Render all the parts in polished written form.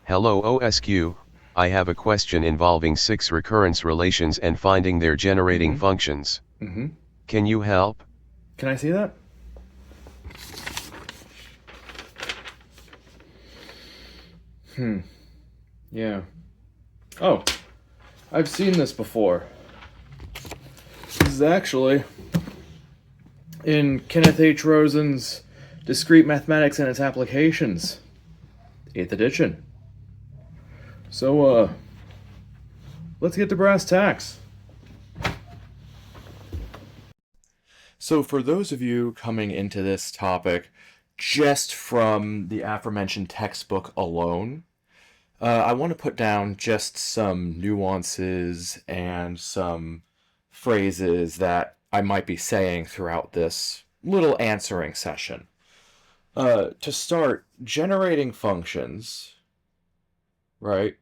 Hello OSQ, I have a question involving 6 recurrence relations and finding their generating functions. Can you help? Can I see that? Yeah. Oh, I've seen this before. This is actually in Kenneth H. Rosen's Discrete Mathematics and Its Applications, 8th edition. So, let's get to brass tacks. So, for those of you coming into this topic just from the aforementioned textbook alone, I want to put down just some nuances and some phrases that I might be saying throughout this little answering session. To start, generating functions, right,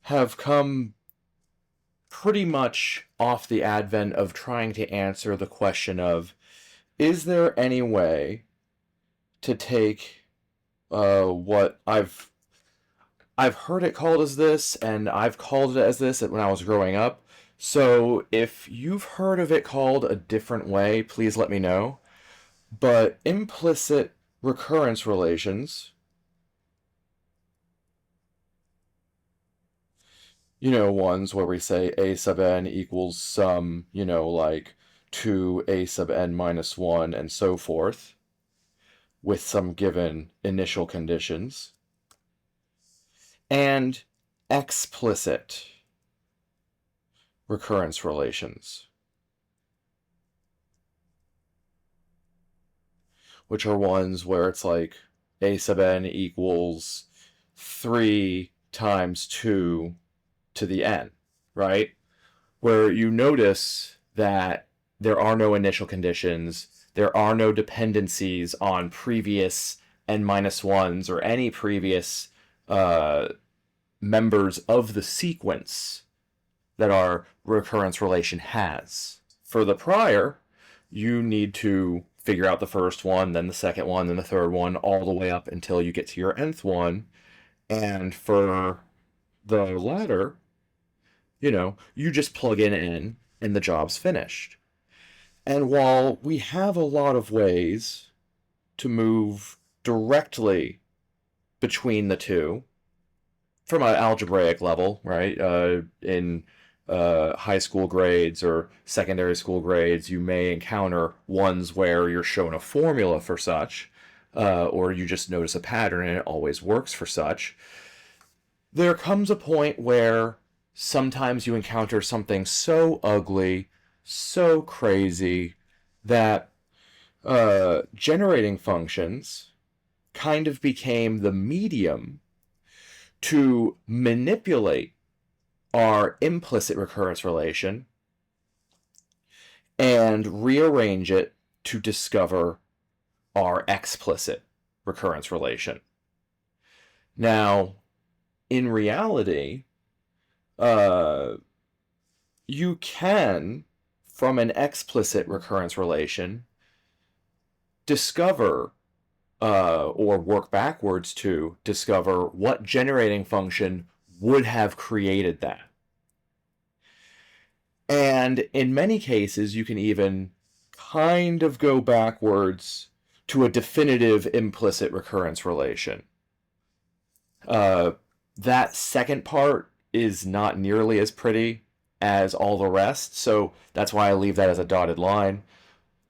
have come pretty much off the advent of trying to answer the question of, is there any way to take what I've heard it called as this, and I've called it as this when I was growing up. So if you've heard of it called a different way, please let me know. But implicit recurrence relations, ones where we say a sub n equals some, like 2a sub n minus 1 and so forth, with some given initial conditions. And explicit recurrence relations, which are ones where it's like a sub n equals 3 times 2 to the n, right? Where you notice that there are no initial conditions, there are no dependencies on previous n minus 1s or any previous members of the sequence that our recurrence relation has. For the prior, you need to figure out the first one, then the second one, then the third one, all the way up until you get to your nth one. And for the latter, you just plug in n and the job's finished. And while we have a lot of ways to move directly between the two, from an algebraic level, right? In high school grades or secondary school grades, you may encounter ones where you're shown a formula for such, or you just notice a pattern and it always works for such. There comes a point where sometimes you encounter something so ugly, so crazy, that generating functions kind of became the medium to manipulate our implicit recurrence relation and rearrange it to discover our explicit recurrence relation. Now, in reality, you can, from an explicit recurrence relation, discover or work backwards to discover what generating function would have created that. And in many cases, you can even kind of go backwards to a definitive implicit recurrence relation. That second part is not nearly as pretty as all the rest, so that's why I leave that as a dotted line.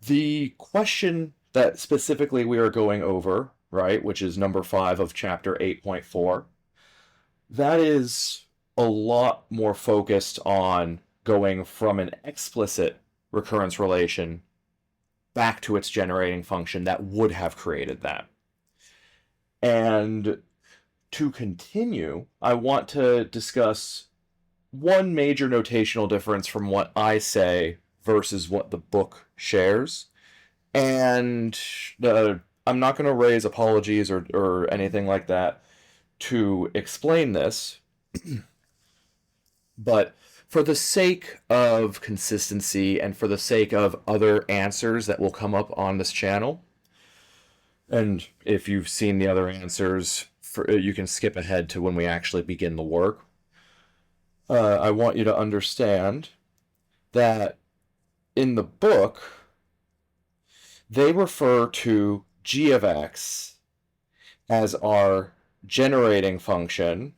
The question that specifically we are going over, right, which is number 5 of chapter 8.4, that is a lot more focused on going from an explicit recurrence relation back to its generating function that would have created that. And to continue, I want to discuss one major notational difference from what I say versus what the book shares. And I'm not going to raise apologies or anything like that to explain this, but for the sake of consistency and for the sake of other answers that will come up on this channel, and if you've seen the other answers, you can skip ahead to when we actually begin the work. I want you to understand that in the book, they refer to g of x as our generating function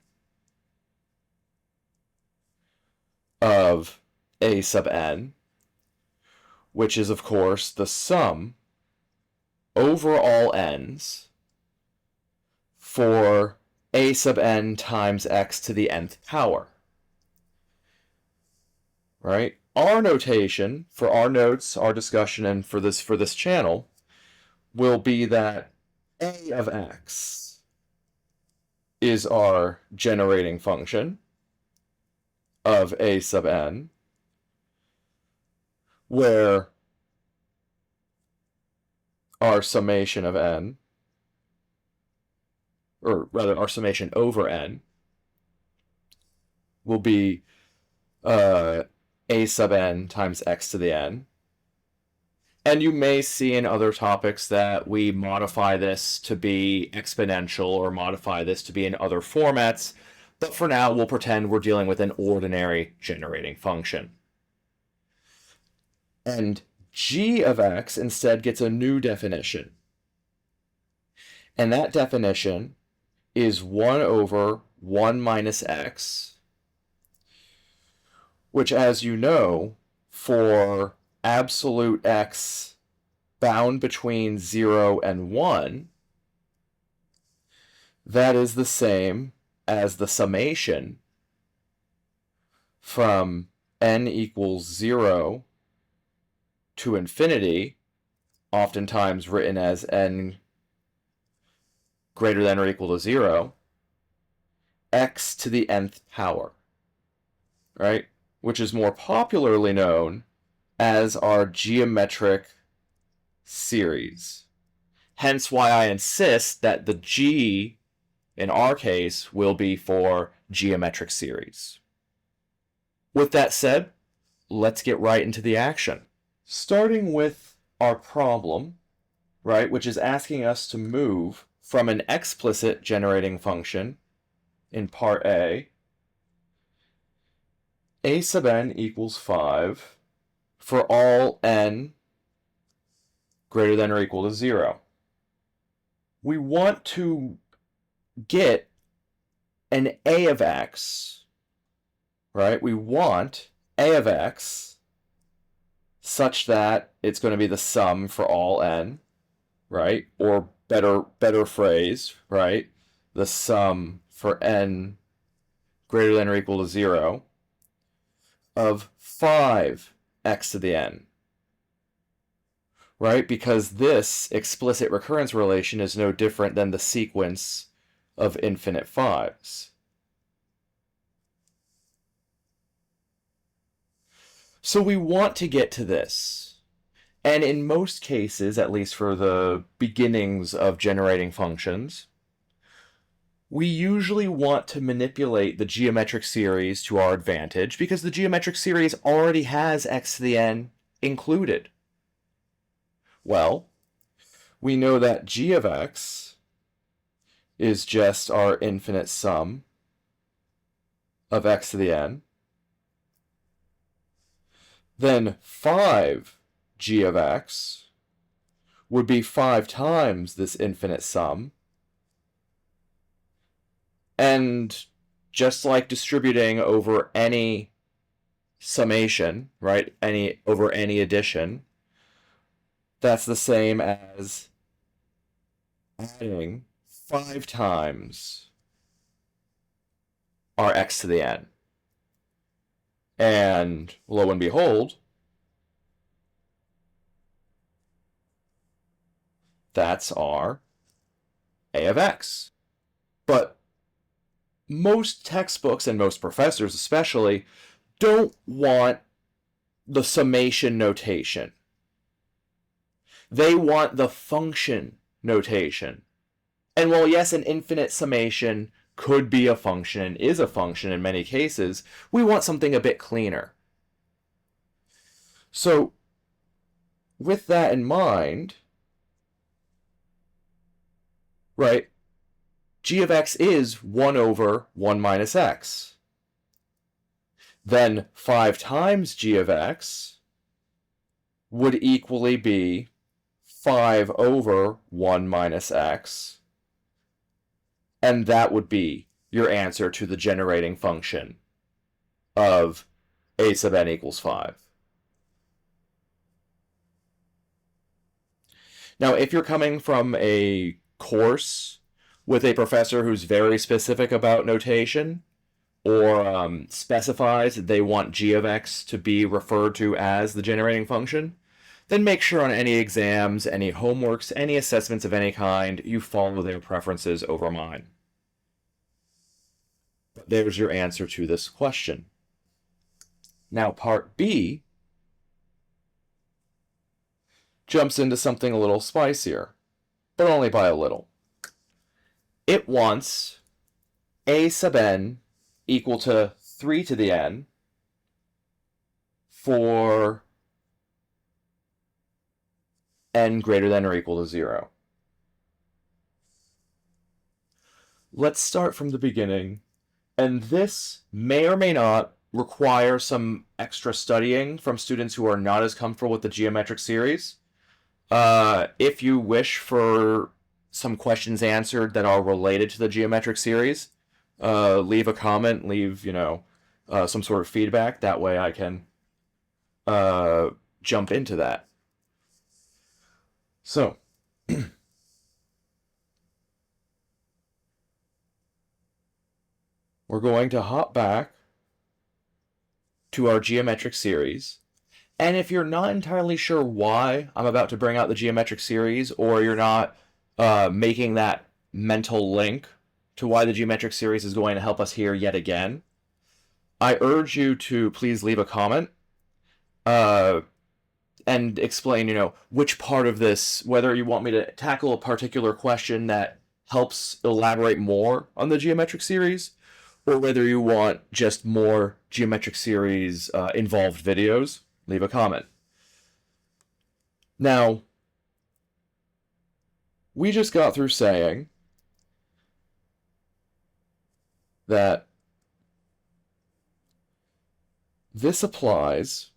of a sub n, which is, of course, the sum over all n's for a sub n times x to the nth power. Right? Our notation for our notes, our discussion, and for this channel will be that a of x is our generating function of a sub n, where our summation of n, or rather our summation over n, will be a sub n times x to the n. And you may see in other topics that we modify this to be exponential or modify this to be in other formats, but for now we'll pretend we're dealing with an ordinary generating function. And g of x instead gets a new definition. And that definition is 1 over 1 minus x, which, as you know, for absolute x bound between 0 and 1, that is the same as the summation from n equals 0 to infinity, oftentimes written as n greater than or equal to 0, x to the nth power, right? Which is more popularly known as our geometric series. Hence why I insist that the g, in our case, will be for geometric series. With that said, let's get right into the action. Starting with our problem, right, which is asking us to move from an explicit generating function in part A sub n equals 5 for all n greater than or equal to 0. We want to get an a of x, right? We want a of x such that it's going to be the sum for all n, right? Or better phrase, right? The sum for n greater than or equal to 0 of 5x to the n, right? Because this explicit recurrence relation is no different than the sequence of infinite 5s. So we want to get to this. And in most cases, at least for the beginnings of generating functions, we usually want to manipulate the geometric series to our advantage because the geometric series already has x to the n included. Well, we know that g of x is just our infinite sum of x to the n. Then 5g of x would be 5 times this infinite sum. And just like distributing over any summation, right, over any addition, that's the same as adding 5 times our x to the n. And lo and behold, that's our a of x. But most textbooks, and most professors especially, don't want the summation notation. They want the function notation. And while yes, an infinite summation could be a function and is a function in many cases, we want something a bit cleaner. So, with that in mind, right, g of x is 1 over 1 minus x. Then 5 times g of x would equally be 5 over 1 minus x, and that would be your answer to the generating function of a sub n equals 5. Now, if you're coming from a course with a professor who's very specific about notation, or specifies that they want g of x to be referred to as the generating function, then make sure on any exams, any homeworks, any assessments of any kind, you follow their preferences over mine. There's your answer to this question. Now, part B jumps into something a little spicier, but only by a little. It wants a sub n equal to 3 to the n for n greater than or equal to 0. Let's start from the beginning, and this may or may not require some extra studying from students who are not as comfortable with the geometric series. If you wish for some questions answered that are related to the geometric series, leave a comment, leave, some sort of feedback. That way I can jump into that. So, we're going to hop back to our geometric series. And if you're not entirely sure why I'm about to bring out the geometric series, or you're not making that mental link to why the geometric series is going to help us here yet again, I urge you to please leave a comment and explain, which part of this, whether you want me to tackle a particular question that helps elaborate more on the geometric series, or whether you want just more geometric series involved videos. Leave a comment. Now, we just got through saying that this applies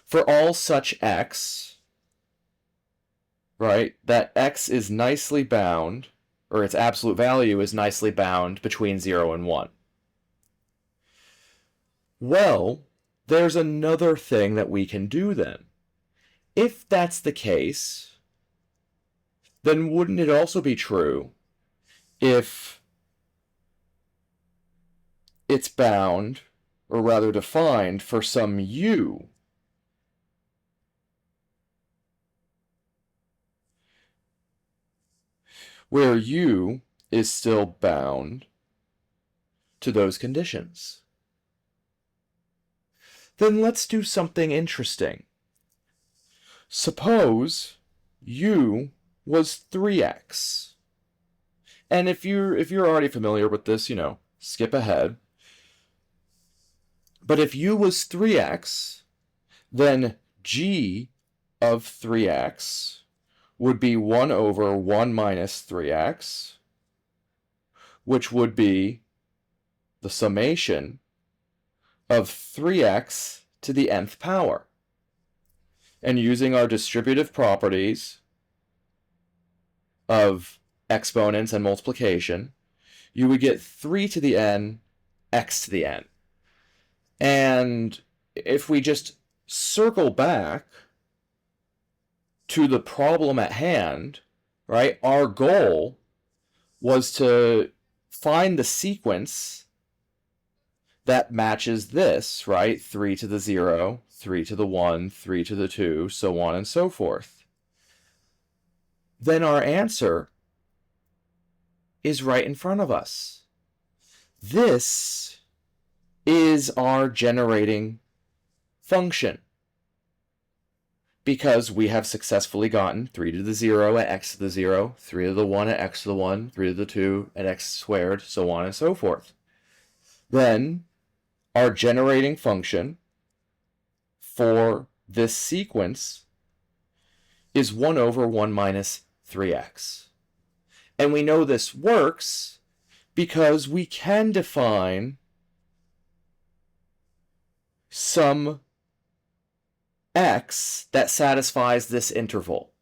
for all such x, right? That x is nicely bound, or its absolute value is nicely bound between 0 and 1. Well, there's another thing that we can do then. If that's the case, then wouldn't it also be true if it's bound, or rather defined, for some u where u is still bound to those conditions? Then let's do something interesting. Suppose u was 3x. And if you're already familiar with this, skip ahead. But if u was 3x, then g of 3x would be 1 over 1 minus 3x, which would be the summation of 3x to the nth power. And using our distributive properties of exponents and multiplication, you would get 3 to the n, x to the n. And if we just circle back to the problem at hand, right, our goal was to find the sequence that matches this, right? 3 to the 0, 3 to the 1, 3 to the 2, so on and so forth. Then our answer is right in front of us. This is our generating function, because we have successfully gotten 3 to the 0 at x to the 0, 3 to the 1 at x to the 1, 3 to the 2 at x squared, so on and so forth. Then our generating function for this sequence is 1 over 1 minus 3x. And we know this works because we can define some x that satisfies this interval,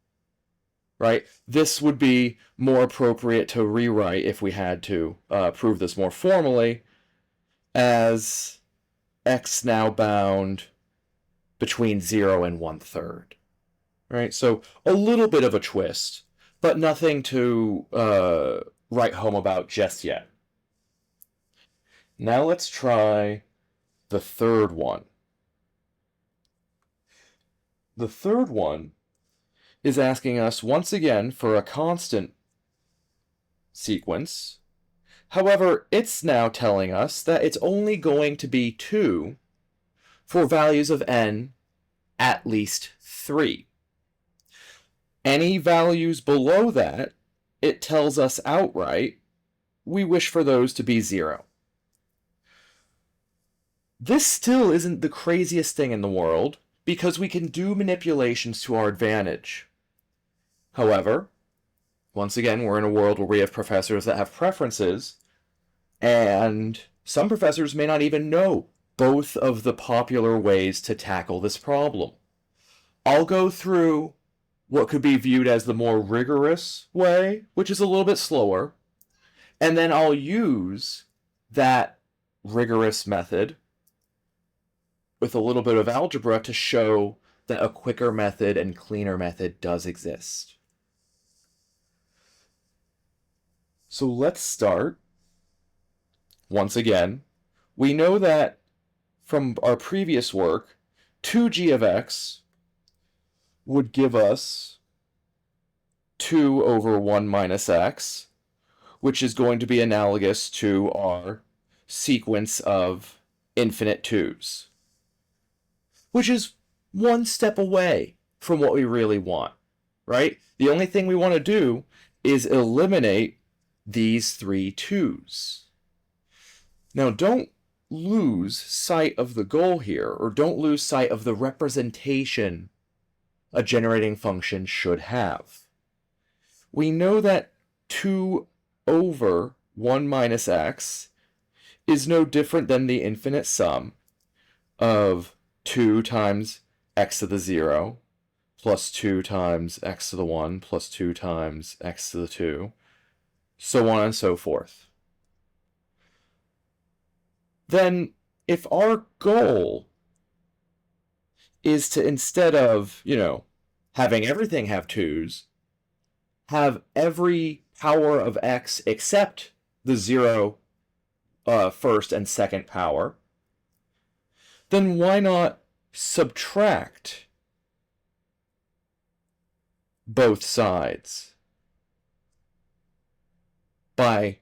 right? This would be more appropriate to rewrite if we had to prove this more formally as x now bound between 0 and 1/3, right? So a little bit of a twist, but nothing to write home about just yet. Now let's try the third one. The third one is asking us once again for a constant sequence. However, it's now telling us that it's only going to be 2 for values of n at least 3. Any values below that, it tells us outright, we wish for those to be 0. This still isn't the craziest thing in the world, because we can do manipulations to our advantage. However, once again, we're in a world where we have professors that have preferences, and some professors may not even know both of the popular ways to tackle this problem. I'll go through what could be viewed as the more rigorous way, which is a little bit slower, and then I'll use that rigorous method with a little bit of algebra to show that a quicker method and cleaner method does exist. So let's start. Once again, we know that from our previous work, 2g of x would give us 2 over 1 minus x, which is going to be analogous to our sequence of infinite 2's, which is one step away from what we really want, right? The only thing we want to do is eliminate these 3 2's. Now, don't lose sight of the goal here, or don't lose sight of the representation a generating function should have. We know that 2 over 1 minus x is no different than the infinite sum of 2 times x to the 0 plus 2 times x to the 1 plus 2 times x to the 2, so on and so forth. Then, if our goal is to, instead of, having everything have 2's, have every power of x except the 0 first and second power, then why not subtract both sides by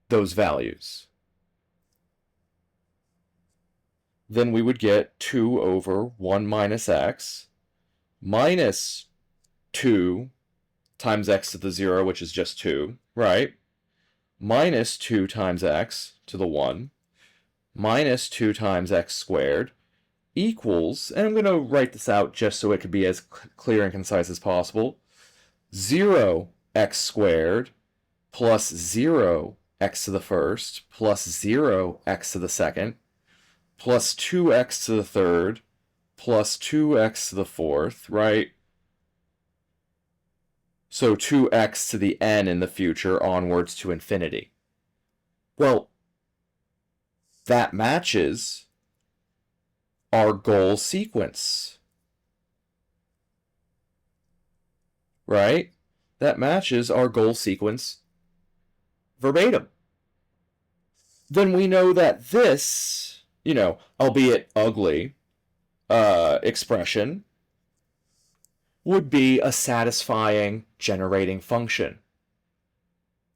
those values? Then we would get 2 over 1 minus x minus 2 times x to the 0, which is just 2, right? Minus 2 times x to the 1 minus 2 times x squared equals, and I'm going to write this out just so it could be as clear and concise as possible, 0x squared plus 0x to the first plus 0x to the second plus 2x to the third plus 2x to the fourth, right? So 2x to the n in the future onwards to infinity. Well, that matches our goal sequence, right? That matches our goal sequence verbatim. Then we know that this, albeit ugly, expression would be a satisfying generating function.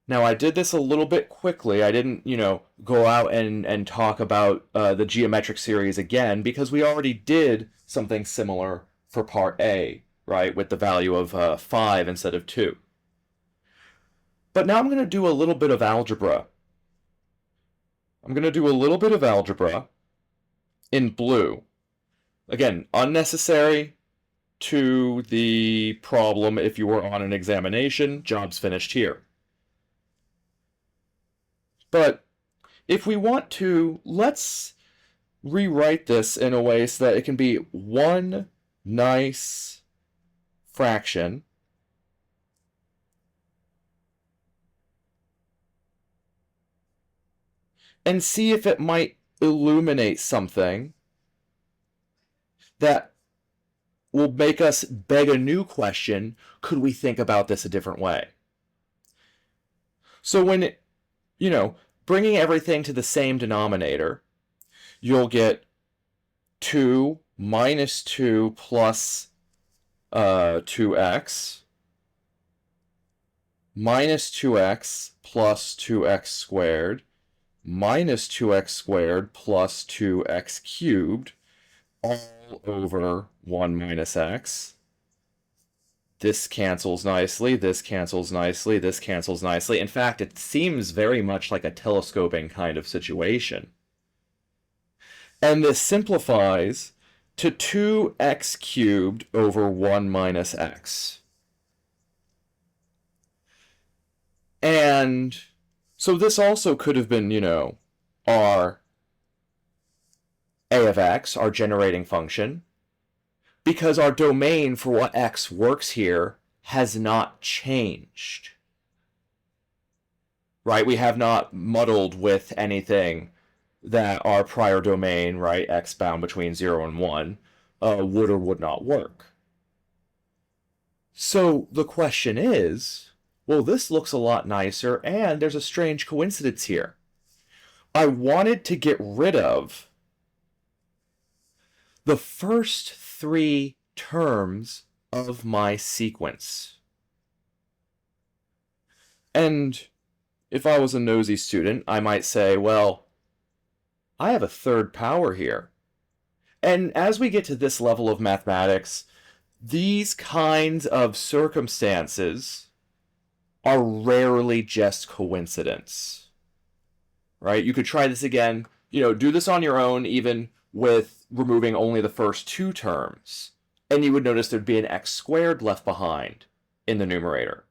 Now, I did this a little bit quickly. I didn't, go out and talk about the geometric series again, because we already did something similar for part A, right, with the value of 5 instead of 2. But now I'm going to do a little bit of algebra. I'm going to do a little bit of algebra in blue. Again, unnecessary to the problem if you were on an examination. Job's finished here. But if we want to, let's rewrite this in a way so that it can be one nice fraction and see if it might illuminate something that will make us beg a new question. Could we think about this a different way? So when, bringing everything to the same denominator, you'll get 2 minus 2 plus 2x minus 2x plus 2x squared minus 2x squared plus 2x cubed all over 1 minus x. This cancels nicely, this cancels nicely, this cancels nicely. In fact, it seems very much like a telescoping kind of situation. And this simplifies to 2x cubed over 1 minus x. And so this also could have been, our a of x, our generating function, because our domain for what x works here has not changed. Right? We have not muddled with anything that our prior domain, right, x bound between 0 and 1, would or would not work. So the question is, well, this looks a lot nicer, and there's a strange coincidence here. I wanted to get rid of the first 3 terms of my sequence. And if I was a nosy student, I might say, well, I have a third power here. And as we get to this level of mathematics, these kinds of circumstances are rarely just coincidence. Right? You could try this again, do this on your own, even with removing only the first 2 terms, and you would notice there'd be an x squared left behind in the numerator.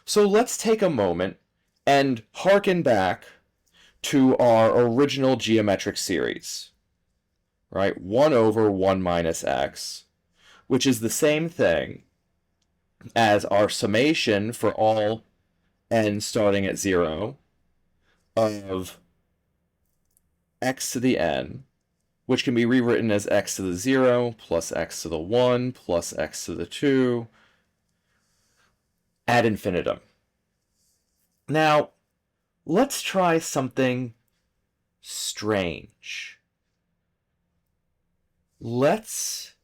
So let's take a moment and hearken back to our original geometric series, right? 1 over 1 minus x, which is the same thing as our summation for all n starting at 0 of x to the n, which can be rewritten as x to the 0 plus x to the 1 plus x to the 2 ad infinitum. Now, let's try something strange. Let's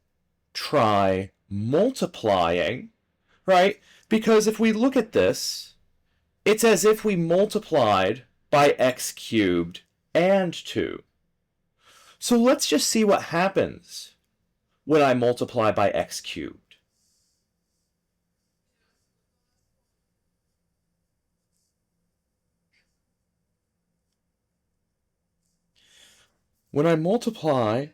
try multiplying, right? Because if we look at this, it's as if we multiplied by x cubed and 2. So let's just see what happens when I multiply by x cubed. When I multiply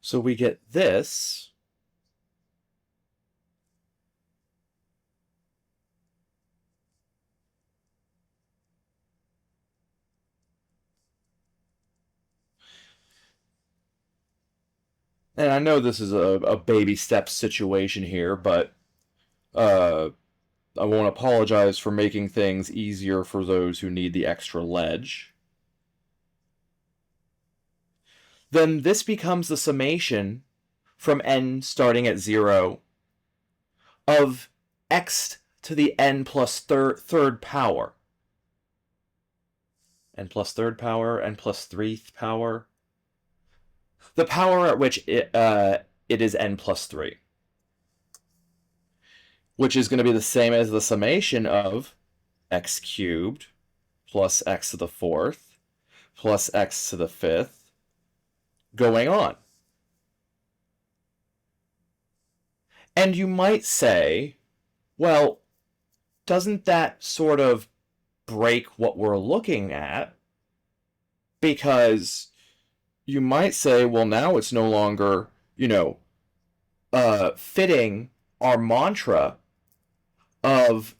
so we get this, and I know this is a baby steps situation here, but I won't apologize for making things easier for those who need the extra ledge. Then this becomes the summation from n starting at 0 of x to the n plus third power. N plus third power, n plus 3rd power. The power at which it is n plus 3. Which is going to be the same as the summation of x cubed plus x to the 4th plus x to the 5th going on. And you might say, well, doesn't that sort of break what we're looking at? Because you might say, well, now it's no longer, fitting our mantra of,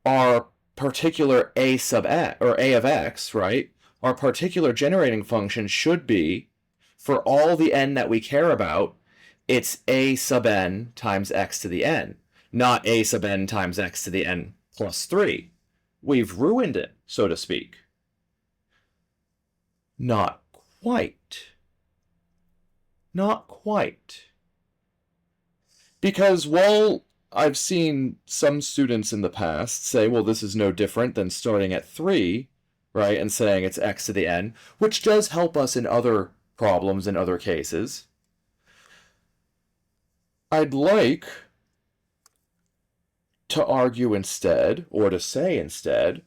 our particular a sub x, or a of x, right? Our particular generating function should be, for all the n that we care about, it's a sub n times x to the n, not a sub n times x to the n plus 3. We've ruined it, so to speak. Not quite. Not quite. Because while I've seen some students in the past say, well, this is no different than starting at 3, right, and saying it's x to the n, which does help us in other problems in other cases, I'd like to argue instead, or to say instead,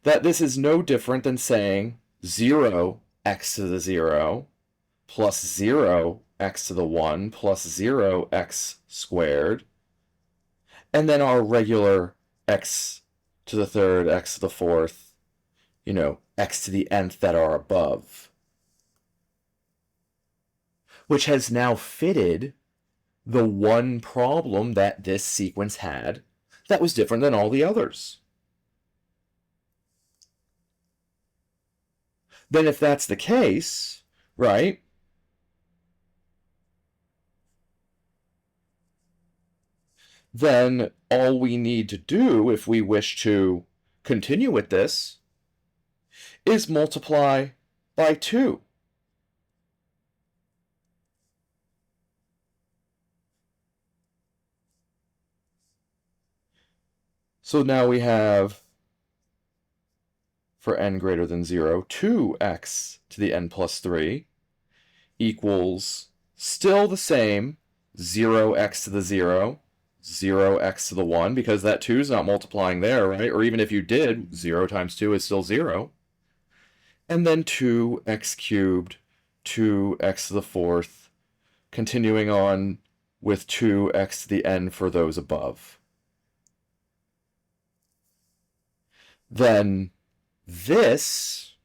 that this is no different than saying 0 x to the 0 plus 0 x to the 1 plus 0 x squared, and then our regular x to the third, x to the fourth, x to the nth that are above, which has now fitted the one problem that this sequence had that was different than all the others. Then if that's the case, right, then all we need to do if we wish to continue with this is multiply by 2. So now we have, for n greater than 0, 2x to the n plus 3 equals still the same 0x to the 0, 0x to the 1, because that 2 is not multiplying there, right? Or even if you did, 0 times 2 is still 0. And then 2x cubed, 2x to the 4th, continuing on with 2x to the n for those above. Then this,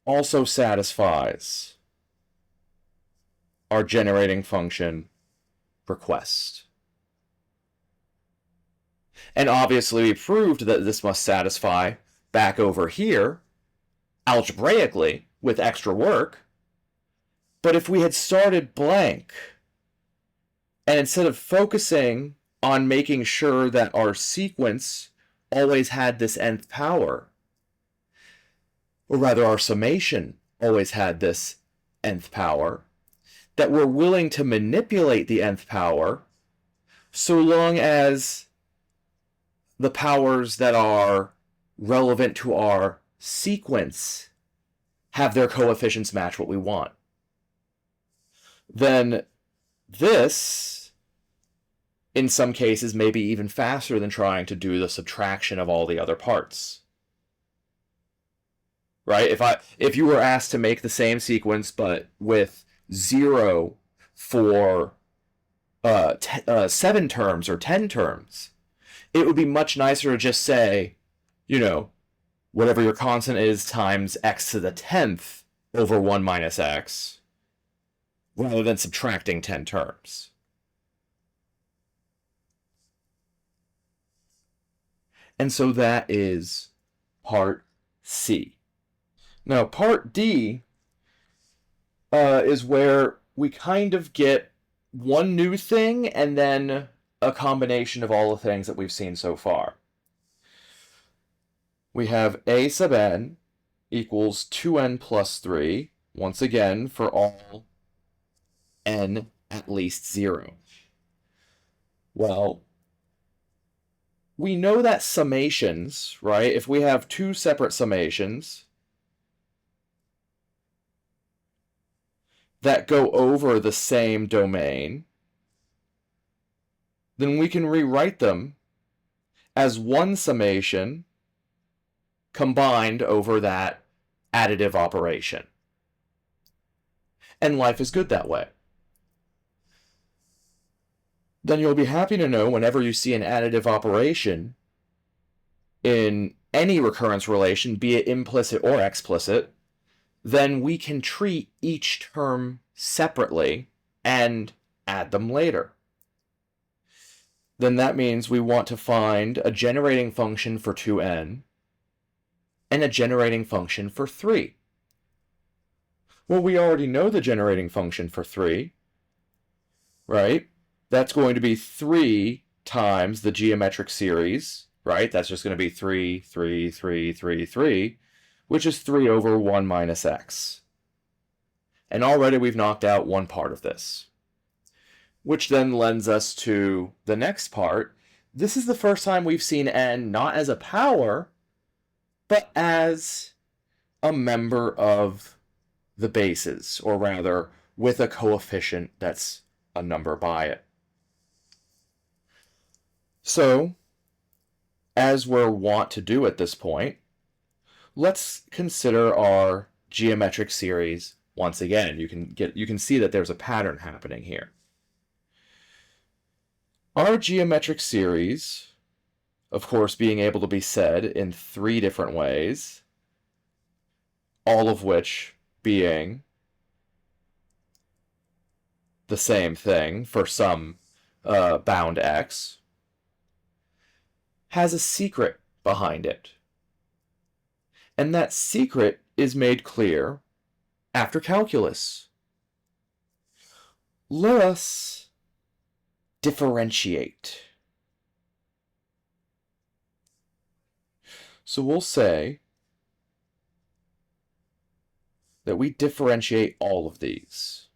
also satisfies our generating function request. And obviously we proved that this must satisfy back over here algebraically with extra work. But if we had started blank, and instead of focusing on making sure that our sequence always had this nth power, or rather our summation always had this nth power, that we're willing to manipulate the nth power so long as the powers that are relevant to our sequence have their coefficients match what we want. Then this, in some cases, may be even faster than trying to do the subtraction of all the other parts. Right? If you were asked to make the same sequence but with 0 for 7 terms or 10 terms, it would be much nicer to just say, whatever your constant is times x to the 10th over 1 minus x, rather than subtracting 10 terms. And so that is part C. Now, part D is where we kind of get one new thing and then a combination of all the things that we've seen so far. We have a sub n equals 2n plus 3, once again, for all n at least 0. Well, we know that summations, right? If we have two separate summations that go over the same domain, then we can rewrite them as one summation combined over that additive operation. And life is good that way. Then you'll be happy to know whenever you see an additive operation in any recurrence relation, be it implicit or explicit, then we can treat each term separately and add them later. then that means we want to find a generating function for 2n and a generating function for 3. Well, we already know the generating function for 3, right? That's going to be 3 times the geometric series, right? That's just going to be 3, 3, 3, 3, 3, which is 3 over 1 minus x. And already we've knocked out one part of this, which then lends us to the next part. This is the first time we've seen n not as a power, but as a member of the bases, or rather, with a coefficient that's a number by it. So, as we're wont to do at this point, let's consider our geometric series once again. You can see that there's a pattern happening here. Our geometric series, of course, being able to be said in 3 different ways, all of which being the same thing for some bound x, has a secret behind it. And that secret is made clear after calculus. Let us differentiate. So we'll say that we differentiate all of these.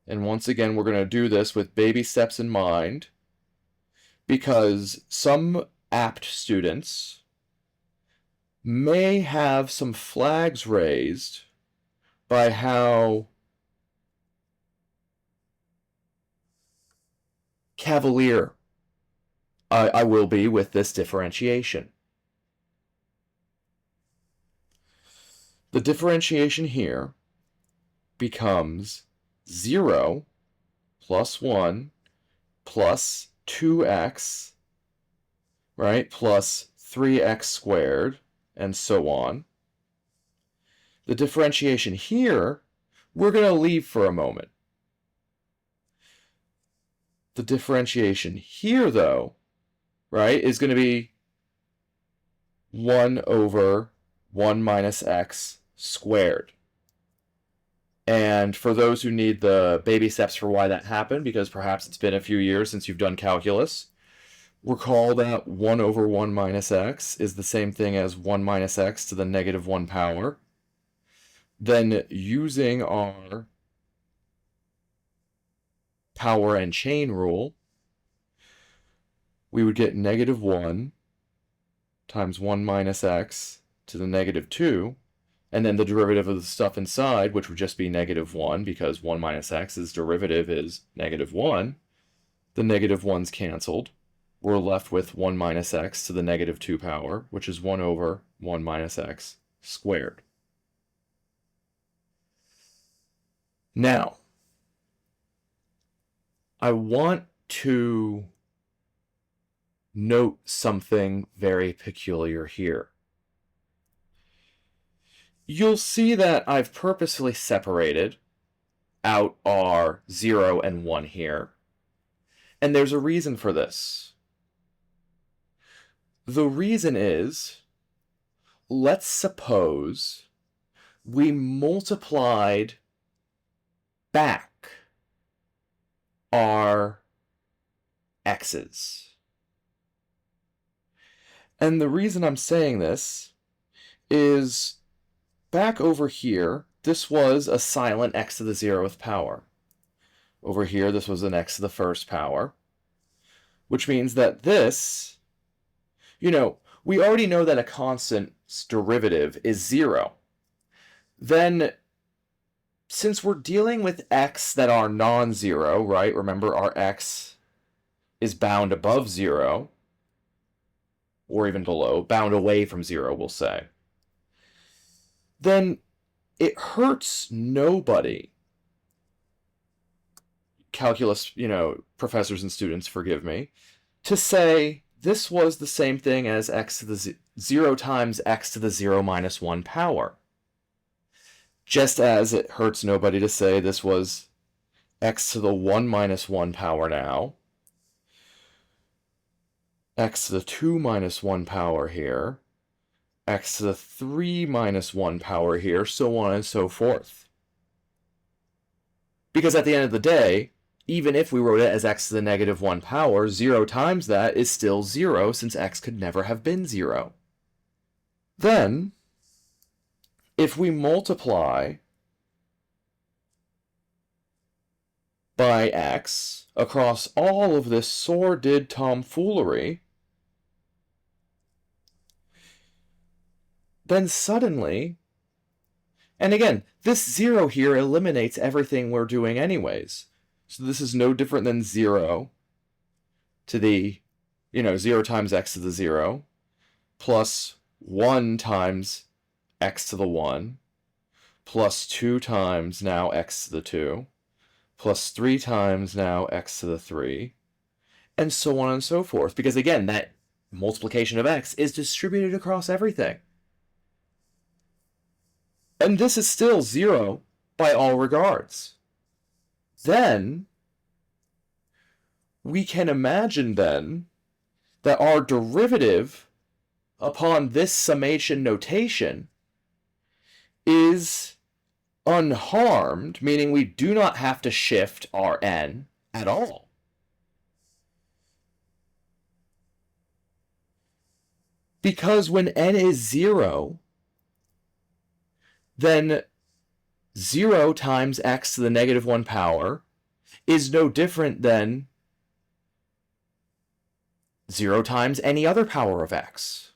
And once again, we're going to do this with baby steps in mind, because some apt students may have some flags raised by how cavalier I will be with this differentiation. The differentiation here becomes 0 plus 1 plus 2x, right, plus 3x squared, and so on. The differentiation here, we're going to leave for a moment. The differentiation here, though, right, is going to be 1 over 1 minus x squared. And for those who need the baby steps for why that happened, because perhaps it's been a few years since you've done calculus, recall that 1 over 1 minus x is the same thing as 1 minus x to the negative 1 power. Then using our power and chain rule, we would get negative 1 times 1 minus x to the negative 2, and then the derivative of the stuff inside, which would just be negative 1, because 1 minus x's derivative is negative 1. The negative 1's canceled. We're left with 1 minus x to the negative 2 power, which is 1 over 1 minus x squared. Now, I want to note something very peculiar here. You'll see that I've purposefully separated out our 0 and 1 here, and there's a reason for this. The reason is, let's suppose we multiplied back our x's. And the reason I'm saying this is, back over here, this was a silent x to the 0th power. Over here, this was an x to the 1st power, which means that this, we already know that a constant's derivative is 0. Then, since we're dealing with x that are non-zero, right? Remember, our x is bound above 0, or even below, bound away from 0, we'll say. Then it hurts nobody, calculus, professors and students, forgive me, to say this was the same thing as x to the 0 times x to the 0 minus 1 power. Just as it hurts nobody to say this was x to the 1 minus 1 power now, x to the 2 minus 1 power here, x to the 3 minus 1 power here, so on and so forth. Because at the end of the day, even if we wrote it as x to the negative 1 power, 0 times that is still 0, since x could never have been 0. Then, if we multiply by x across all of this sordid tomfoolery, then suddenly, and again, this 0 here eliminates everything we're doing anyways. So this is no different than 0 to the, 0 times x to the 0, plus 1 times x to the 1, plus 2 times now x to the 2, plus 3 times now x to the 3, and so on and so forth. Because again, that multiplication of x is distributed across everything. And this is still 0 by all regards. Then, we can imagine then that our derivative upon this summation notation is unharmed, meaning we do not have to shift our n at all. Because when n is 0, then 0 times x to the negative 1 power is no different than 0 times any other power of x.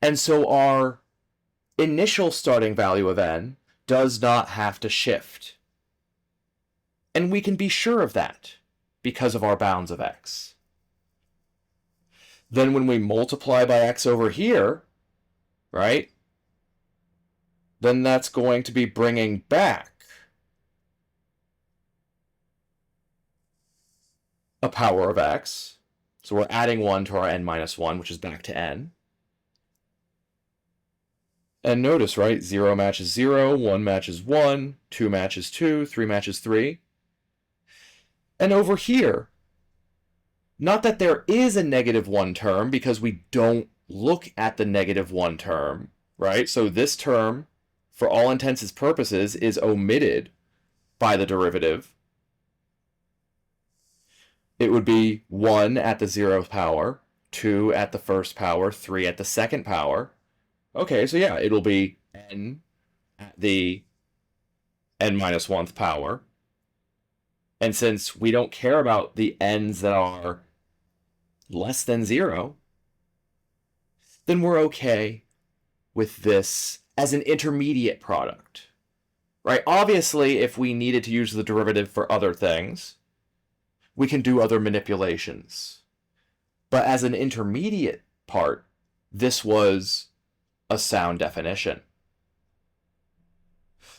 And so our initial starting value of n does not have to shift. And we can be sure of that because of our bounds of x. Then when we multiply by x over here, right, then that's going to be bringing back a power of x. So we're adding 1 to our n minus 1, which is back to n. And notice, right, 0 matches 0, 1 matches 1, 2 matches 2, 3 matches 3. And over here, not that there is a negative 1 term, because we don't look at the negative 1 term, right? So this term, for all intents and purposes, is omitted by the derivative. It would be 1 at the 0th power, 2 at the first power, 3 at the second power. Okay, so yeah, it'll be n at the n minus 1th power. And since we don't care about the n's that are less than 0, then we're okay with this as an intermediate product, right? Obviously, if we needed to use the derivative for other things, we can do other manipulations. But as an intermediate part, this was a sound definition.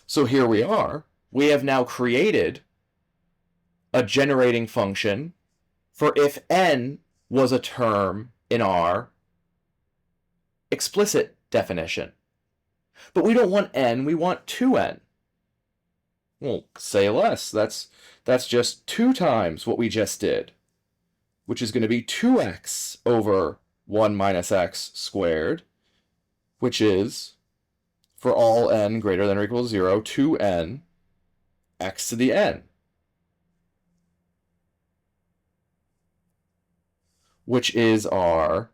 So here we are. We have now created a generating function for if n was a term in our explicit definition. But we don't want n, we want 2n. Well, say less. That's just 2 times what we just did, which is going to be 2x over 1 minus x squared, which is, for all n greater than or equal to 0, 2n x to the n, which is our,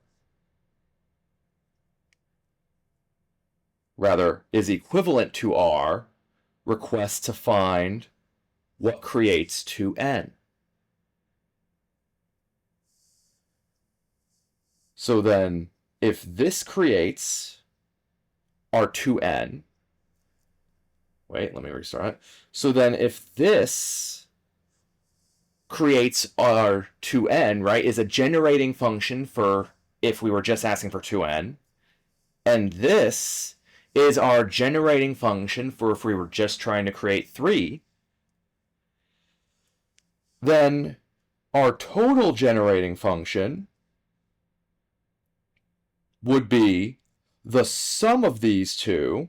rather, is equivalent to our request to find what creates 2n. So then, if this creates our 2n, wait, let me restart. So then if this creates our 2n, right, is a generating function for if we were just asking for 2n, and this is our generating function for if we were just trying to create 3, then our total generating function would be the sum of these two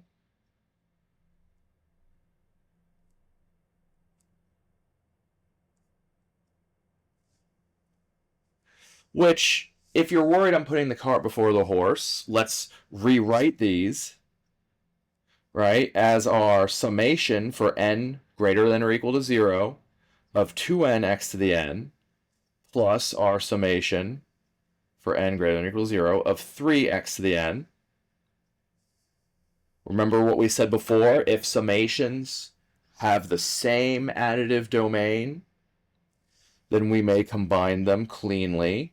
which, if you're worried I'm putting the cart before the horse, let's rewrite these, right, as our summation for n greater than or equal to 0 of 2n x to the n plus our summation for n greater than or equal to 0 of 3x to the n. Remember what we said before, if summations have the same additive domain, then we may combine them cleanly.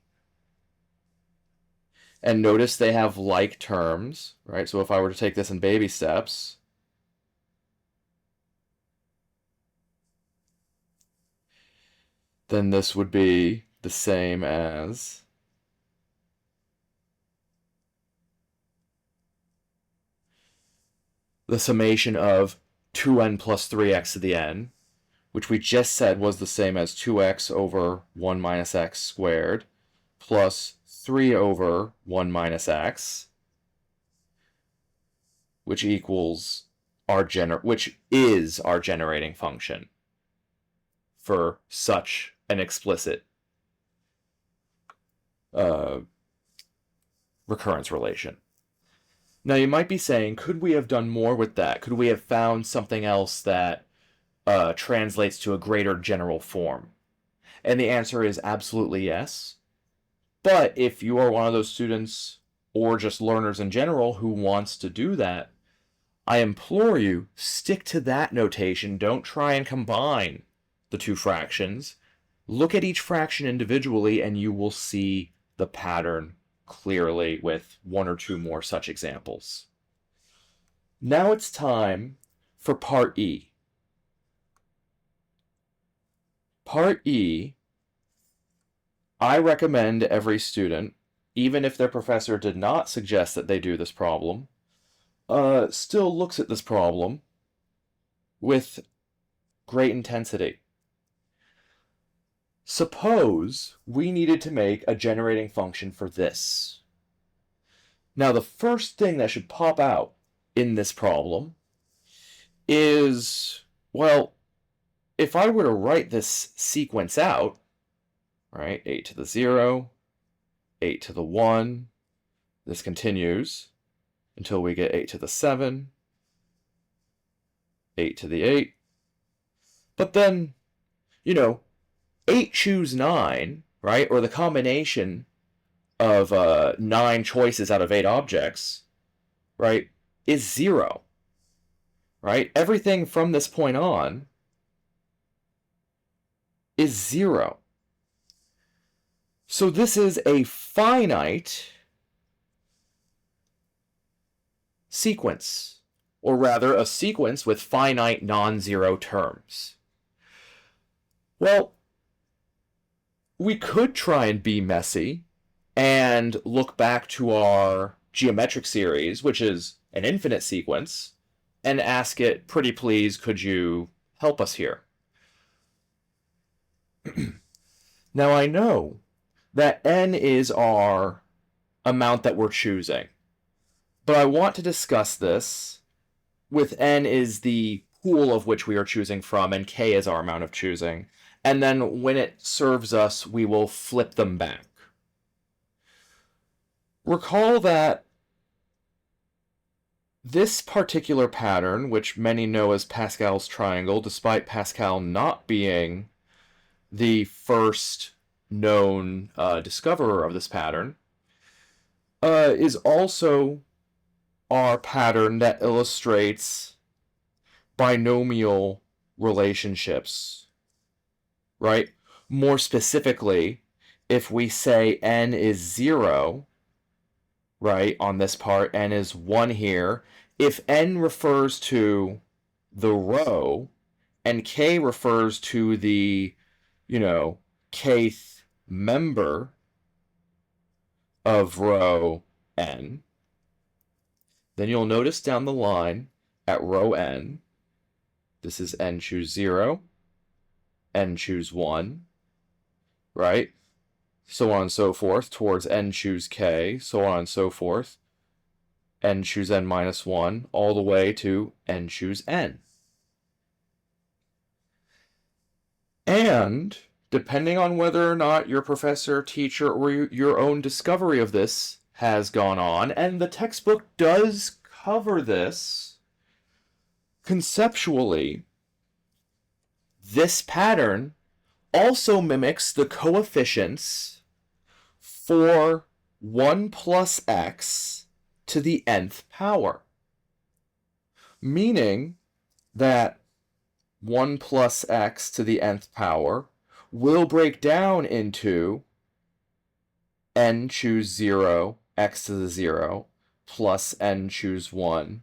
And notice they have like terms, right? So if I were to take this in baby steps, then this would be the same as the summation of 2n plus 3x to the n, which we just said was the same as 2x over 1 minus x squared, plus 3 over 1 minus x, which equals which is our generating function for such an explicit recurrence relation. Now you might be saying, could we have done more with that? Could we have found something else that translates to a greater general form? And the answer is absolutely yes. But if you are one of those students or just learners in general who wants to do that, I implore you, stick to that notation. Don't try and combine the two fractions. Look at each fraction individually and you will see the pattern clearly with one or two more such examples. Now it's time for part E. Part E, I recommend every student, even if their professor did not suggest that they do this problem, still looks at this problem with great intensity. Suppose we needed to make a generating function for this. Now the first thing that should pop out in this problem is, well, if I were to write this sequence out, right, 8 to the 0, 8 to the 1, this continues until we get 8 to the 7, 8 to the 8, but then, 8 choose 9, right, or the combination of 9 choices out of 8 objects, right, is 0, right? Everything from this point on is 0. So this is a finite sequence, or rather a sequence with finite non-zero terms. Well, we could try and be messy and look back to our geometric series, which is an infinite sequence, and ask it, pretty please, could you help us here? Now I know that n is our amount that we're choosing, but I want to discuss this with n is the pool of which we are choosing from, and k is our amount of choosing. And then when it serves us, we will flip them back. Recall that this particular pattern, which many know as Pascal's triangle, despite Pascal not being the first known discoverer of this pattern, is also our pattern that illustrates binomial relationships. Right? More specifically, if we say n is 0, right, on this part, n is 1 here, if n refers to the row and k refers to the, kth member of row n, then you'll notice down the line at row n, this is n choose 0, n choose 1, right? So on and so forth, towards n choose k, so on and so forth, n choose n minus 1, all the way to n choose n. And depending on whether or not your professor, teacher, or your own discovery of this has gone on, and the textbook does cover this conceptually, this pattern also mimics the coefficients for 1 plus x to the nth power. Meaning that 1 plus x to the nth power will break down into n choose 0, x to the 0, plus n choose 1,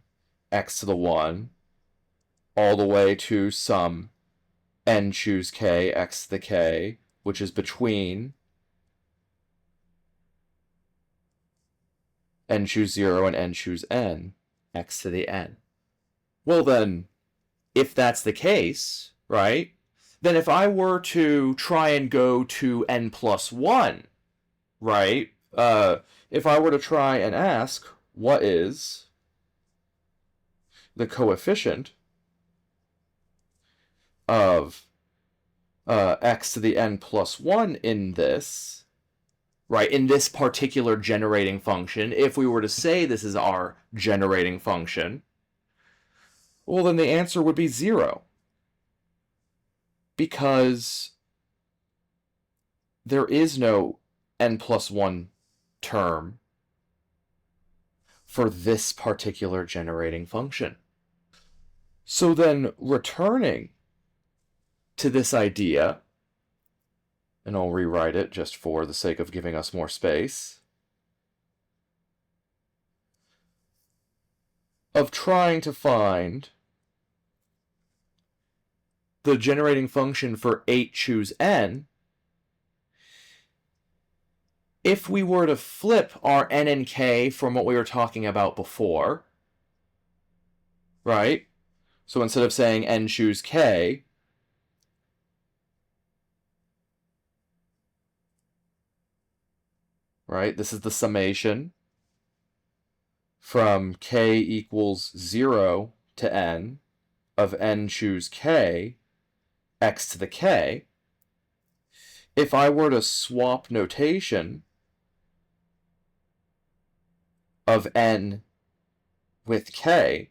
x to the 1, all the way to some n choose k, x to the k, which is between n choose 0 and n choose n, x to the n. Well then, if that's the case, right, then if I were to try and go to n plus 1, right, if I were to try and ask, what is the coefficient of x to the n plus 1 in this, right, in this particular generating function, if we were to say this is our generating function, well, then the answer would be 0. Because there is no n plus 1 term for this particular generating function. So then, returning to this idea, and I'll rewrite it just for the sake of giving us more space, of trying to find the generating function for 8 choose n, if we were to flip our n and k from what we were talking about before, right? So instead of saying n choose k, right, this is the summation from k equals 0 to n of n choose k, x to the k. If I were to swap notation of n with k,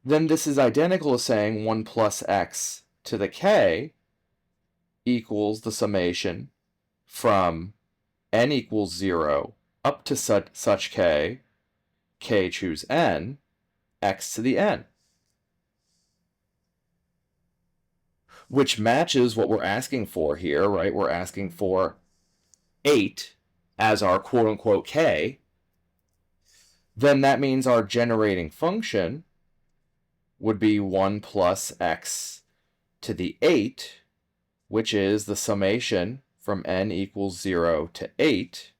then this is identical to saying 1 plus x to the k equals the summation from n equals 0 up to such k choose n, x to the n. Which matches what we're asking for here, right? We're asking for 8 as our quote-unquote k. Then that means our generating function would be 1 plus x to the 8, which is the summation from n equals 0 to 8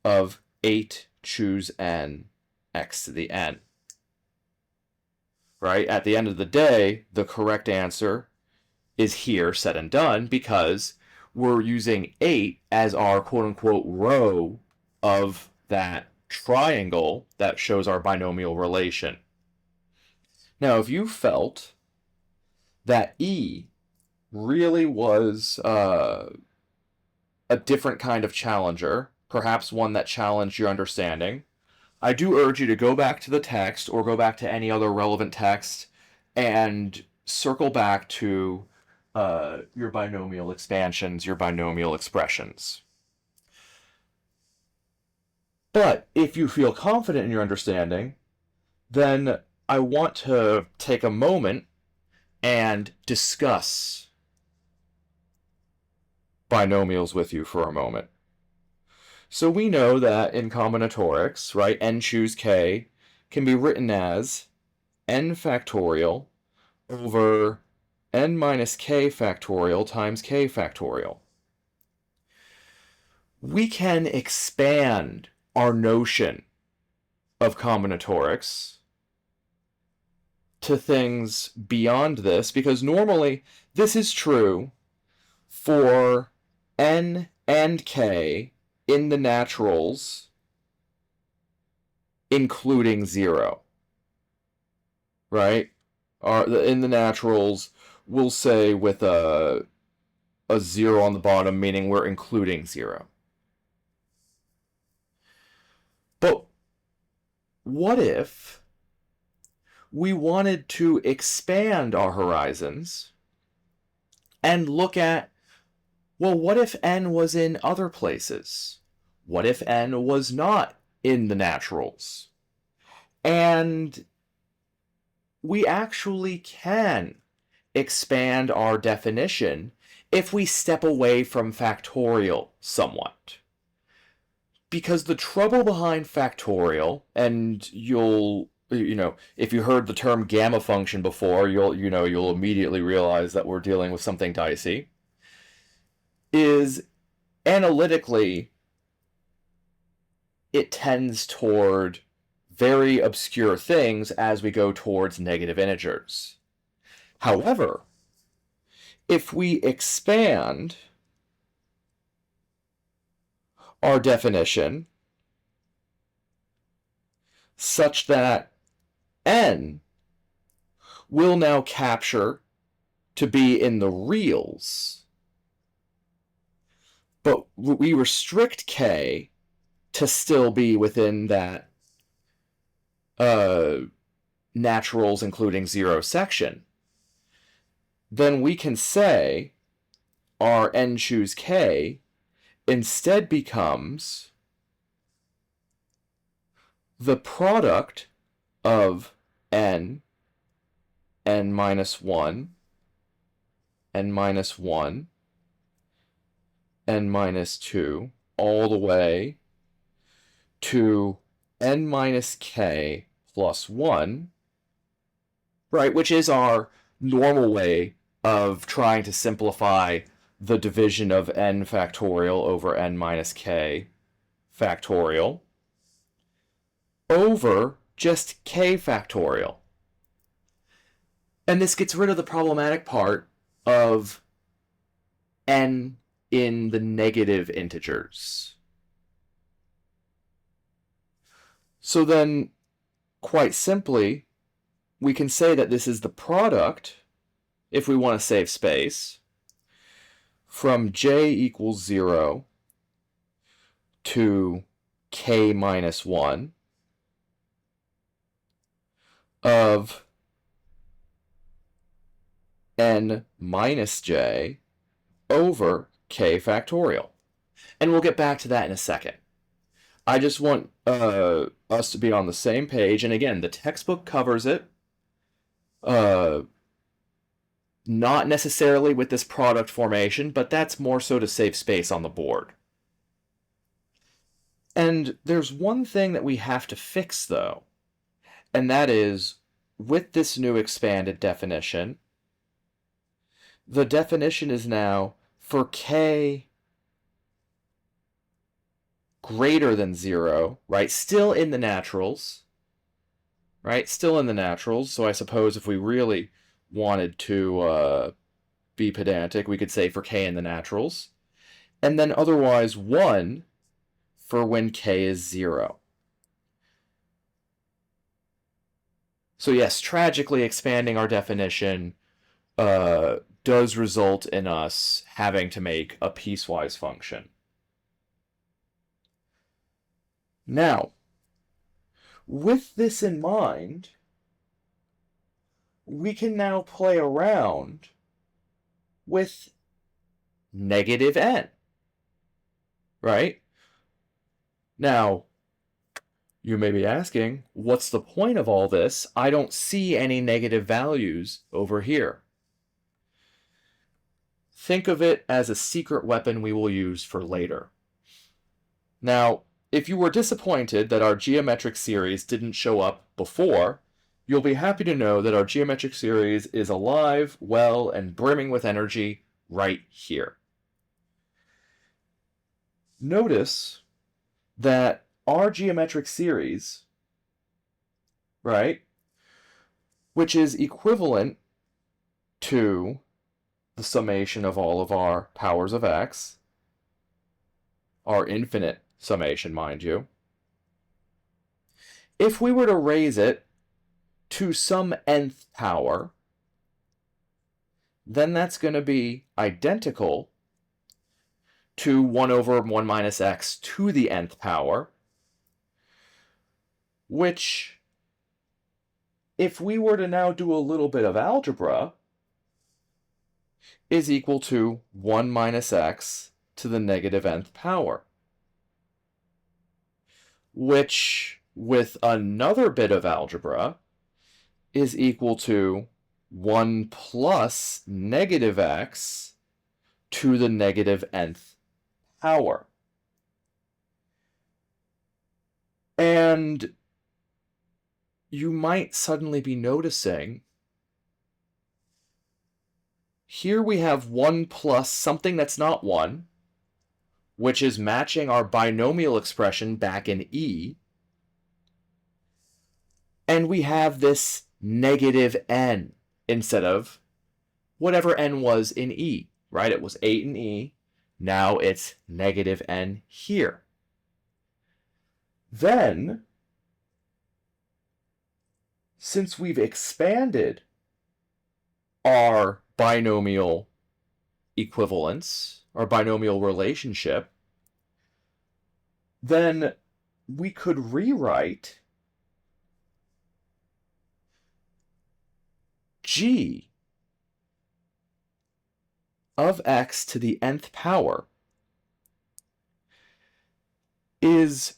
of 8 choose n, x to the n. Right? At the end of the day, the correct answer is here, said and done, because we're using 8 as our quote-unquote row of that triangle that shows our binomial relation. Now, if you felt that E really was a different kind of challenger, perhaps one that challenged your understanding, I do urge you to go back to the text or go back to any other relevant text and circle back to your binomial expansions, your binomial expressions. But if you feel confident in your understanding, then I want to take a moment and discuss binomials with you for a moment. So we know that in combinatorics, right, n choose k can be written as n factorial over n minus k factorial times k factorial. We can expand our notion of combinatorics to things beyond this, because normally this is true for n and k in the naturals, including 0, right? In the naturals, we'll say with a 0 on the bottom, meaning we're including 0. But what if we wanted to expand our horizons and look at, well, what if n was in other places? What if n was not in the naturals? And we actually can expand our definition if we step away from factorial somewhat. Because the trouble behind factorial, and if you heard the term gamma function before, you'll immediately realize that we're dealing with something dicey, is analytically it tends toward very obscure things as we go towards negative integers. However, if we expand our definition such that n will now capture to be in the reals, but we restrict k to still be within that naturals including 0 section, then we can say our n choose k instead becomes the product of n minus 1, n minus 1, n minus 2, all the way to n minus k plus 1, right, which is our normal way of trying to simplify the division of n factorial over n minus k factorial over just k factorial. And this gets rid of the problematic part of n in the negative integers. So then, quite simply, we can say that this is the product, if we want to save space, from j equals 0 to k minus 1 of n minus j over k factorial. And we'll get back to that in a second. I just want us to be on the same page. And again, the textbook covers it. Not necessarily with this product formation, but that's more so to save space on the board. And there's one thing that we have to fix, though, and that is, with this new expanded definition, the definition is now for k greater than 0, right? Still in the naturals, right? Still in the naturals. So I suppose if we really wanted to be pedantic, we could say for k in the naturals. And then otherwise 1 for when k is 0. So yes, tragically expanding our definition does result in us having to make a piecewise function. Now, with this in mind, we can now play around with negative n, right? Now, you may be asking, what's the point of all this? I don't see any negative values over here. Think of it as a secret weapon we will use for later. Now, if you were disappointed that our geometric series didn't show up before, you'll be happy to know that our geometric series is alive, well, and brimming with energy right here. Notice that our geometric series, right, which is equivalent to the summation of all of our powers of x, our infinite summation, mind you. If we were to raise it to some nth power, then that's going to be identical to 1 over 1 minus x to the nth power, which, if we were to now do a little bit of algebra, is equal to 1 minus x to the negative nth power, which, with another bit of algebra, is equal to 1 plus negative x to the negative nth power. And you might suddenly be noticing here we have 1 plus something that's not 1, which is matching our binomial expression back in E. And we have this negative n instead of whatever n was in E, right? It was 8 in E. Now it's negative n here. Then, since we've expanded our binomial equivalence, our binomial relationship, then we could rewrite g of x to the nth power is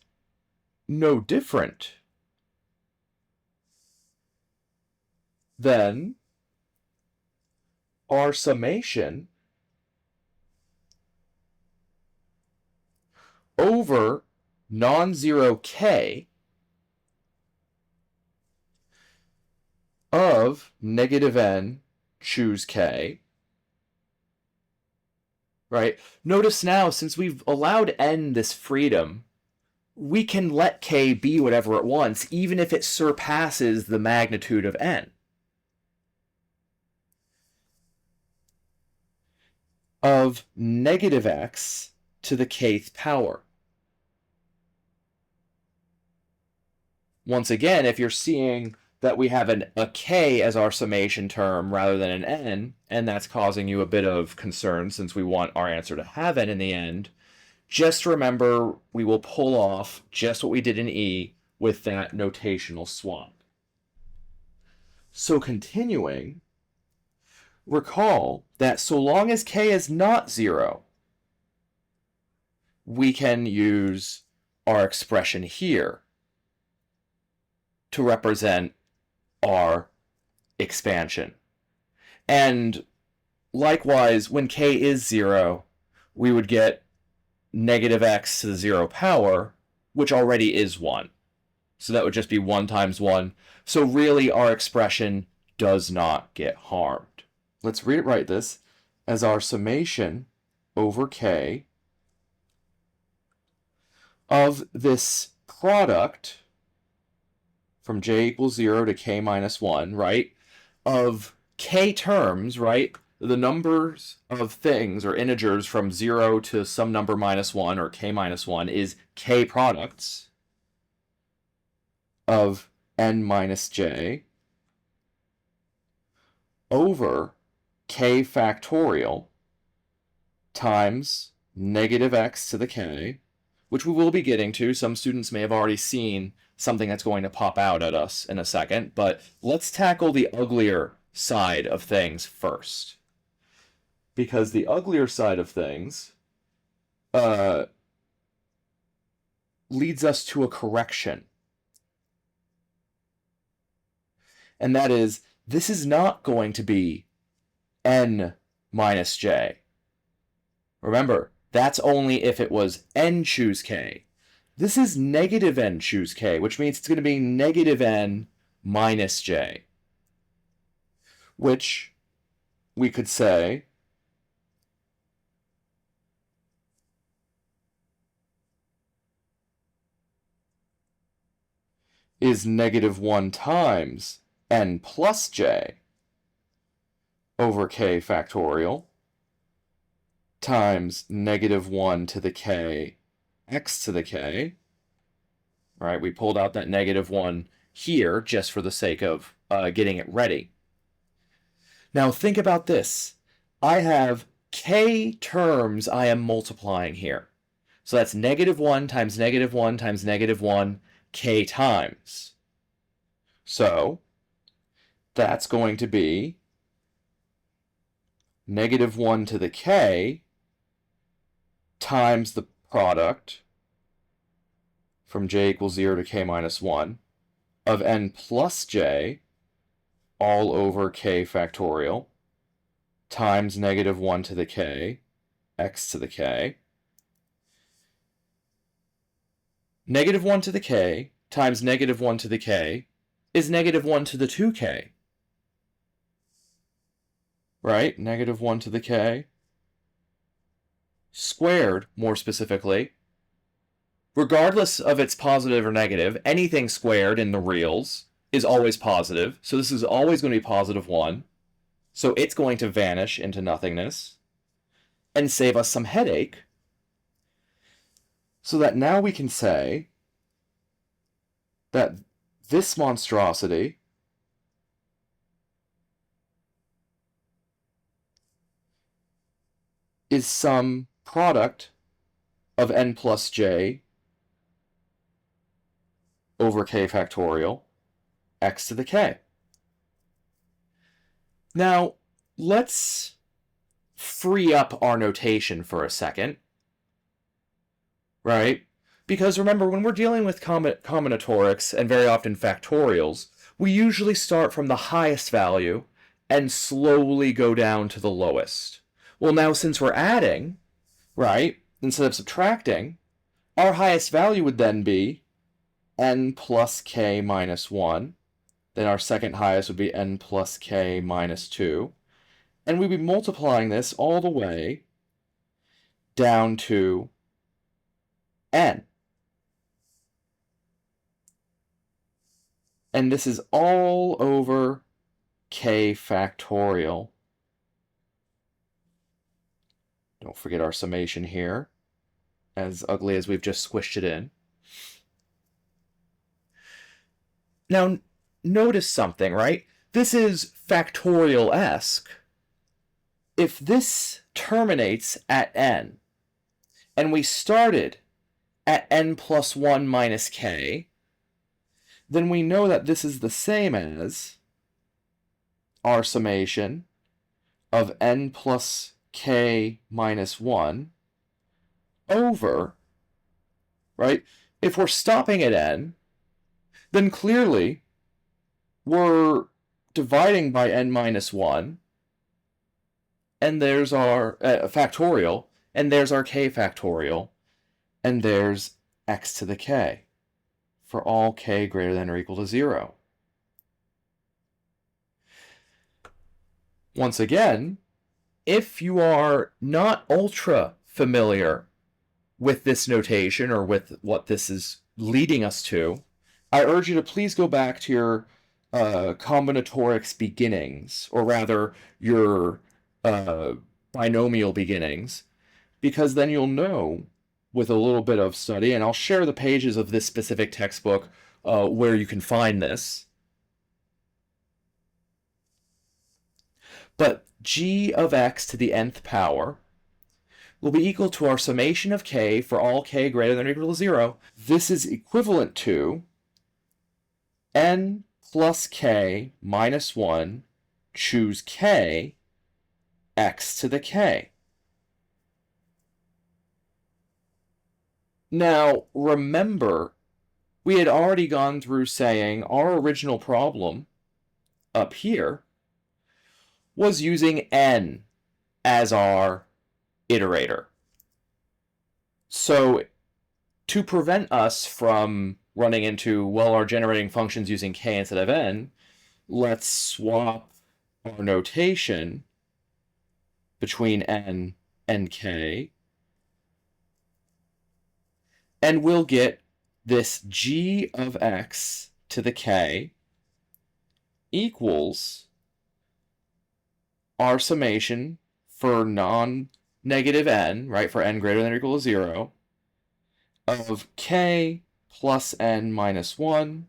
no different than our summation over non-zero k of negative n choose k, right? Notice now, since we've allowed n this freedom, we can let k be whatever it wants, even if it surpasses the magnitude of n. Of negative x to the kth power. Once again, if you're seeing that we have a k as our summation term rather than an n, and that's causing you a bit of concern since we want our answer to have n in the end, just remember we will pull off just what we did in E with that notational swap. So continuing, recall that so long as k is not 0, we can use our expression here to represent our expansion. And likewise, when k is 0, we would get negative x to the 0 power, which already is 1. So that would just be 1 times 1. So really, our expression does not get harmed. Let's rewrite this as our summation over k of this product from j equals 0 to k minus 1, right? Of k terms, right? The numbers of things or integers from 0 to some number minus 1 or k minus 1 is k products of n minus j over k factorial times negative x to the k, which we will be getting to. Some students may have already seen something that's going to pop out at us in a second, but let's tackle the uglier side of things first. Because the uglier side of things leads us to a correction. And that is, this is not going to be n minus j. Remember, that's only if it was n choose k. This is negative n choose k, which means it's going to be negative n minus j, which we could say is negative 1 times n plus j over k factorial times negative 1 to the k x to the k. Right, we pulled out that negative 1 here just for the sake of getting it ready. Now think about this. I have k terms I am multiplying here. So that's -1 times -1 times -1 k times. So that's going to be -1 to the k times the product from j equals 0 to k minus 1 of n plus j all over k factorial times -1 to the k, x to the k. -1 to the k times -1 to the k is -1 to the 2k. Right? -1 to the k squared, more specifically. Regardless of its positive or negative, anything squared in the reals is always positive. So this is always going to be +1. So it's going to vanish into nothingness and save us some headache. So that now we can say that this monstrosity is some product of n plus j over k factorial x to the k. Now, let's free up our notation for a second, right? Because remember, when we're dealing with combinatorics and very often factorials, we usually start from the highest value and slowly go down to the lowest. Well, now since we're adding, right, instead of subtracting, our highest value would then be n plus k minus 1. Then our second highest would be n plus k minus 2. And we'd be multiplying this all the way down to n. And this is all over k factorial. Don't forget our summation here, as ugly as we've just squished it in. Now, notice something, right? This is factorial-esque. If this terminates at n, and we started at n plus 1 minus k, then we know that this is the same as our summation of n plus k minus 1 over, right? If we're stopping at n, then clearly we're dividing by n minus 1, and there's our factorial, and there's our k factorial, and there's x to the k for all k greater than or equal to 0. Once again, if you are not ultra familiar with this notation or with what this is leading us to, I urge you to please go back to your combinatorics beginnings, or rather your binomial beginnings, because then you'll know with a little bit of study, and I'll share the pages of this specific textbook where you can find this. But g of x to the nth power will be equal to our summation of k for all k greater than or equal to 0. This is equivalent to n plus k minus 1, choose k, x to the k. Now, remember, we had already gone through saying our original problem up here was using n as our iterator. So, to prevent us from running into, well, our generating functions using k instead of n, let's swap our notation between n and k, and we'll get this g of x to the k equals our summation for non-negative n, right, for n greater than or equal to 0, of k plus n minus 1,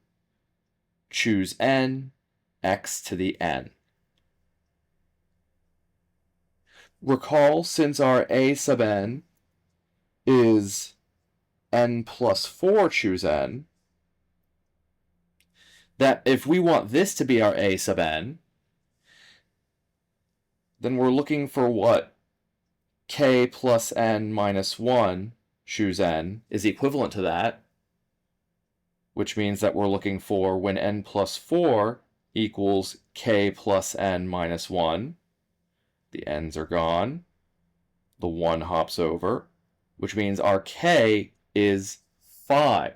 choose n, x to the n. Recall, since our a sub n is n plus 4 choose n, that if we want this to be our a sub n, then we're looking for what k plus n minus 1 choose n is equivalent to that, which means that we're looking for when n plus 4 equals k plus n minus 1. The n's are gone. The 1 hops over, which means our k is 5.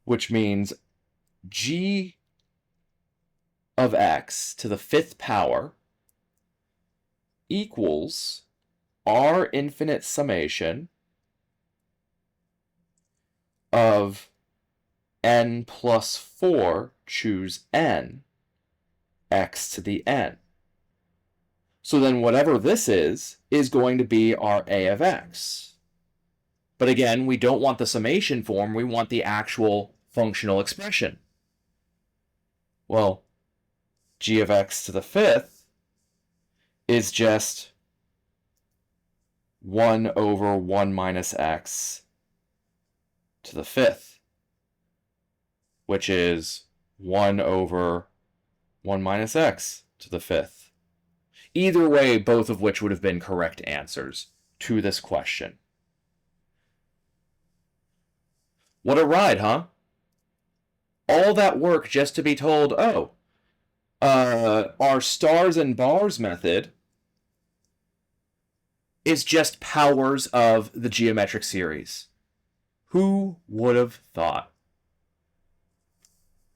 Which means g of x to the 5th power equals r infinite summation of n plus 4 choose n x to the n. So then whatever this is going to be our a of x. But again, we don't want the summation form, we want the actual functional expression. Well, g of x to the 5th is just 1 over 1 minus x to the 5th, which is 1 over 1 minus x to the 5th. Either way, both of which would have been correct answers to this question. What a ride, huh? All that work just to be told, oh, our stars and bars method is just powers of the geometric series. Who would have thought?